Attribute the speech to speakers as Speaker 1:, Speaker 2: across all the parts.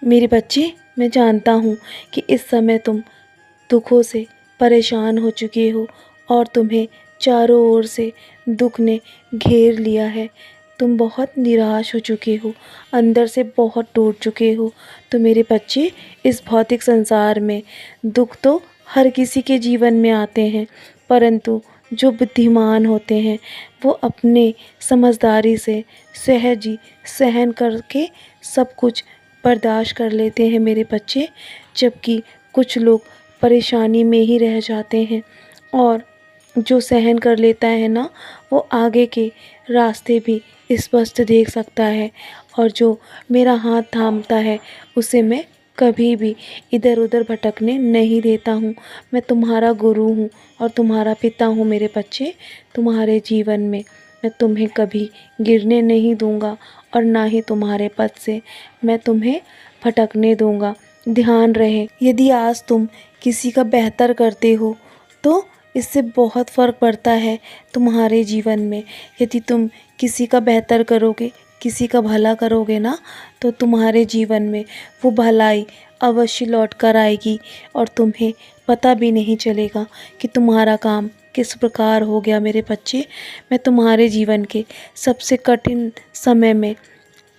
Speaker 1: मेरे बच्चे, मैं जानता हूँ कि इस समय तुम दुखों से परेशान हो चुके हो और तुम्हें चारों ओर से दुख ने घेर लिया है। तुम बहुत निराश हो चुके हो, अंदर से बहुत टूट चुके हो। तो मेरे बच्चे, इस भौतिक संसार में दुख तो हर किसी के जीवन में आते हैं, परंतु जो बुद्धिमान होते हैं वो अपने समझदारी से सहज ही सहन करके सब कुछ बर्दाश्त कर लेते हैं मेरे बच्चे। जबकि कुछ लोग परेशानी में ही रह जाते हैं, और जो सहन कर लेता है ना, वो आगे के रास्ते भी स्पष्ट देख सकता है। और जो मेरा हाथ थामता है उसे मैं कभी भी इधर उधर भटकने नहीं देता हूँ। मैं तुम्हारा गुरु हूँ और तुम्हारा पिता हूँ मेरे बच्चे। तुम्हारे जीवन में मैं तुम्हें कभी गिरने नहीं दूँगा और ना ही तुम्हारे पथ से मैं तुम्हें भटकने दूँगा। ध्यान रहे, यदि आज तुम किसी का बेहतर करते हो तो इससे बहुत फ़र्क पड़ता है तुम्हारे जीवन में। यदि तुम किसी का बेहतर करोगे, किसी का भला करोगे ना, तो तुम्हारे जीवन में वो भलाई अवश्य लौट कर आएगी और तुम्हें पता भी नहीं चलेगा कि तुम्हारा काम किस प्रकार हो गया मेरे बच्चे। मैं तुम्हारे जीवन के सबसे कठिन समय में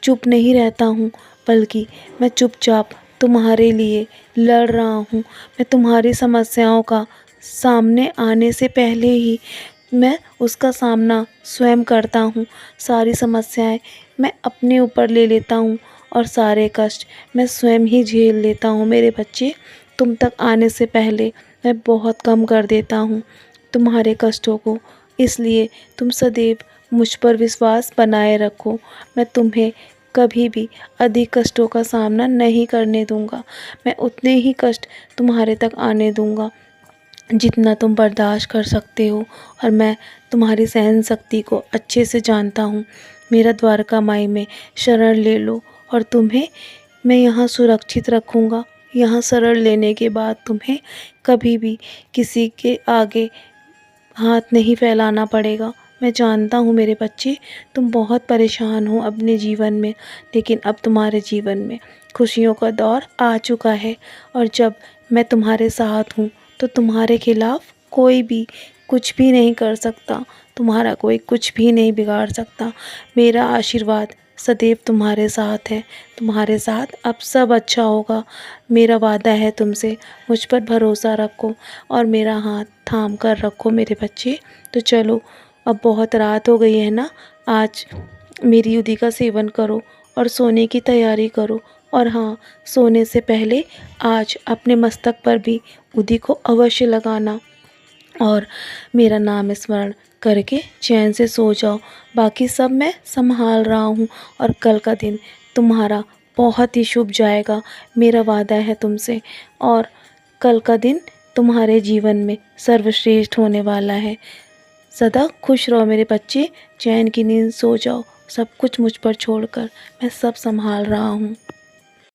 Speaker 1: चुप नहीं रहता हूँ, बल्कि मैं चुपचाप तुम्हारे लिए लड़ रहा हूँ। मैं तुम्हारी समस्याओं का सामने आने से पहले ही मैं उसका सामना स्वयं करता हूँ। सारी समस्याएं मैं अपने ऊपर ले लेता हूँ और सारे कष्ट मैं स्वयं ही झेल लेता हूँ मेरे बच्चे। तुम तक आने से पहले मैं बहुत कम कर देता हूँ तुम्हारे कष्टों को। इसलिए तुम सदैव मुझ पर विश्वास बनाए रखो। मैं तुम्हें कभी भी अधिक कष्टों का सामना नहीं करने दूंगा। मैं उतने ही कष्ट तुम्हारे तक आने दूंगा जितना तुम बर्दाश्त कर सकते हो, और मैं तुम्हारी सहन शक्ति को अच्छे से जानता हूँ। मेरा द्वारका माई में शरण ले लो और तुम्हें मैं यहाँ सुरक्षित रखूँगा। यहाँ शरण लेने के बाद तुम्हें कभी भी किसी के आगे हाथ नहीं फैलाना पड़ेगा। मैं जानता हूँ मेरे बच्चे, तुम बहुत परेशान हो अपने जीवन में, लेकिन अब तुम्हारे जीवन में खुशियों का दौर आ चुका है। और जब मैं तुम्हारे साथ हूँ तो तुम्हारे खिलाफ कोई भी कुछ भी नहीं कर सकता, तुम्हारा कोई कुछ भी नहीं बिगाड़ सकता। मेरा आशीर्वाद सदैव तुम्हारे साथ है, तुम्हारे साथ अब सब अच्छा होगा। मेरा वादा है तुमसे, मुझ पर भरोसा रखो और मेरा हाथ थाम कर रखो मेरे बच्चे। तो चलो, अब बहुत रात हो गई है ना, आज मेरी युधि का सेवन करो और सोने की तैयारी करो। और हाँ, सोने से पहले आज अपने मस्तक पर भी उदी को अवश्य लगाना और मेरा नाम स्मरण करके चैन से सो जाओ। बाकी सब मैं संभाल रहा हूँ और कल का दिन तुम्हारा बहुत ही शुभ जाएगा, मेरा वादा है तुमसे। और कल का दिन तुम्हारे जीवन में सर्वश्रेष्ठ होने वाला है। सदा खुश रहो मेरे बच्चे, चैन की नींद सो जाओ। सब कुछ मुझ पर छोड़कर मैं सब संभाल रहा हूँ।